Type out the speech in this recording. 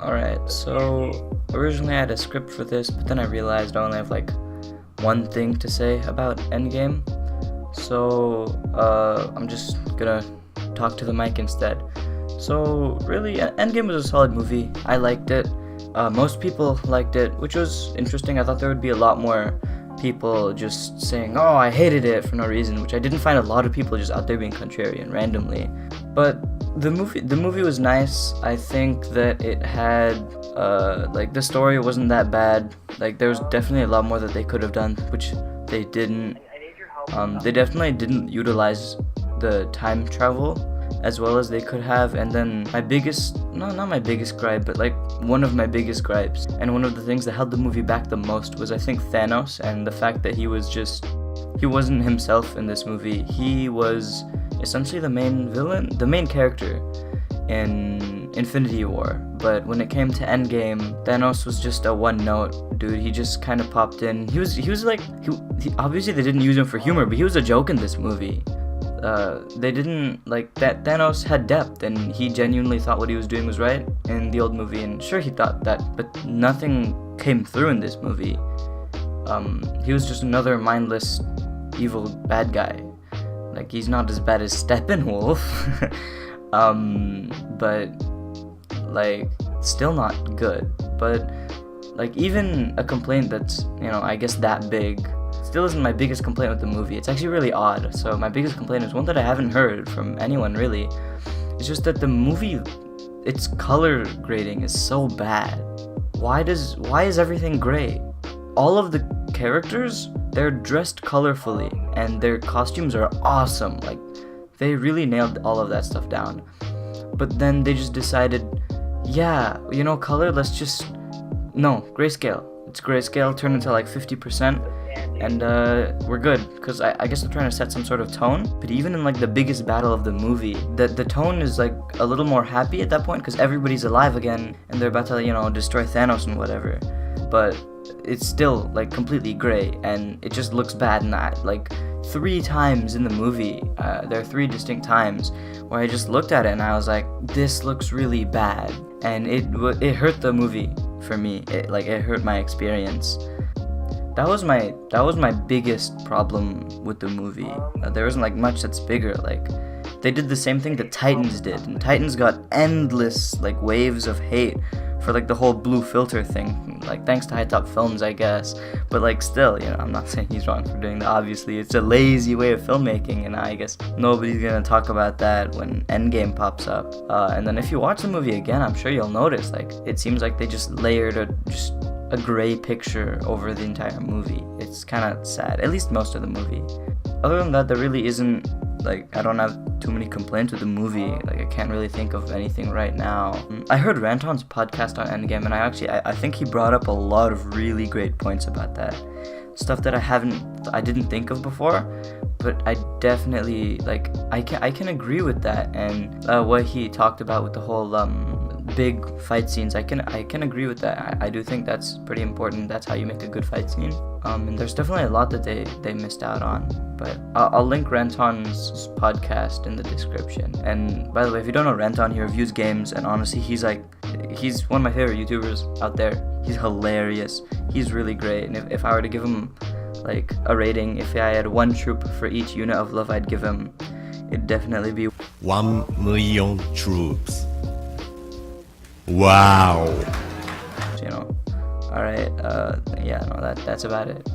Alright, so originally I had a script for this, but then I realized I only have like one thing to say about Endgame. So I'm just gonna talk to the mic instead. So really, Endgame was a solid movie. I liked it. Most people liked it, which was interesting. I thought there would be a lot more people just saying, "Oh, I hated it" for no reason, which I didn't find a lot of people just out there being contrarian randomly. But the movie was nice. I think that it had like the story wasn't that bad. Like there was definitely a lot more that they could have done, which they didn't. They definitely didn't utilize the time travel as well as they could have. And then my biggest, no, not my biggest gripe, but like one of my biggest gripes, and one of the things that held the movie back the most was I think Thanos, and the fact that he wasn't himself in this movie. He was essentially the main villain, the main character in Infinity War. But when it came to Endgame, Thanos was just a one-note dude. He just kind of popped in. He was like he obviously they didn't use him for humor, but he was a joke in this movie. They didn't like that. Thanos had depth, and he genuinely thought what he was doing was right in the old movie. And sure, he thought that, but nothing came through in this movie. He was just another mindless, evil bad guy. Like he's not as bad as Steppenwolf, but like still not good. But like even a complaint that's I guess that big still isn't my biggest complaint with the movie. It's actually really odd. So my biggest complaint is one that I haven't heard from anyone really. It's just that the movie, its color grading is so bad. Why is everything gray? All of the characters, they're dressed colorfully and their costumes are awesome. Like they really nailed all of that stuff down. But then they just decided, yeah, color, let's just no, grayscale. It's grayscale turned into like 50%, and we're good, because I guess they're trying to set some sort of tone. But even in like the biggest battle of the movie, the tone is like a little more happy at that point, because everybody's alive again and they're about to destroy Thanos and whatever. But it's still like completely gray, and it just looks bad. And that like 3 times in the movie, there are 3 distinct times where I just looked at it and I was like, this looks really bad, and it hurt the movie for me. It hurt my experience. That was my biggest problem with the movie. There wasn't like much that's bigger. Like they did the same thing that Titans did, and Titans got endless like waves of hate for like the whole blue filter thing. Like thanks to High Top Films, I guess. But like still, I'm not saying he's wrong for doing that. Obviously, it's a lazy way of filmmaking, and I guess nobody's gonna talk about that when Endgame pops up. And then if you watch the movie again, I'm sure you'll notice like it seems like they just layered a gray picture over the entire movie. It's kind of sad, at least most of the movie. Other than that, there really isn't, like, I don't have too many complaints with the movie. Like, I can't really think of anything right now. I heard Ranton's podcast on Endgame, and I think he brought up a lot of really great points about that. Stuff that I didn't think of before, but I definitely, like, I can agree with that. And what he talked about with the whole big fight scenes, I can agree with that. I do think that's pretty important. That's how you make a good fight scene. And there's definitely a lot that they missed out on. But I'll link Ranton's podcast in the description. And by the way, if you don't know Ranton, he reviews games, and honestly, he's one of my favorite YouTubers out there. He's hilarious. He's really great. And if I were to give him like a rating, if I had one troop for each unit of love I'd give him, it'd definitely be 1,000,000 troops. Wow. Alright, yeah, no, that's about it.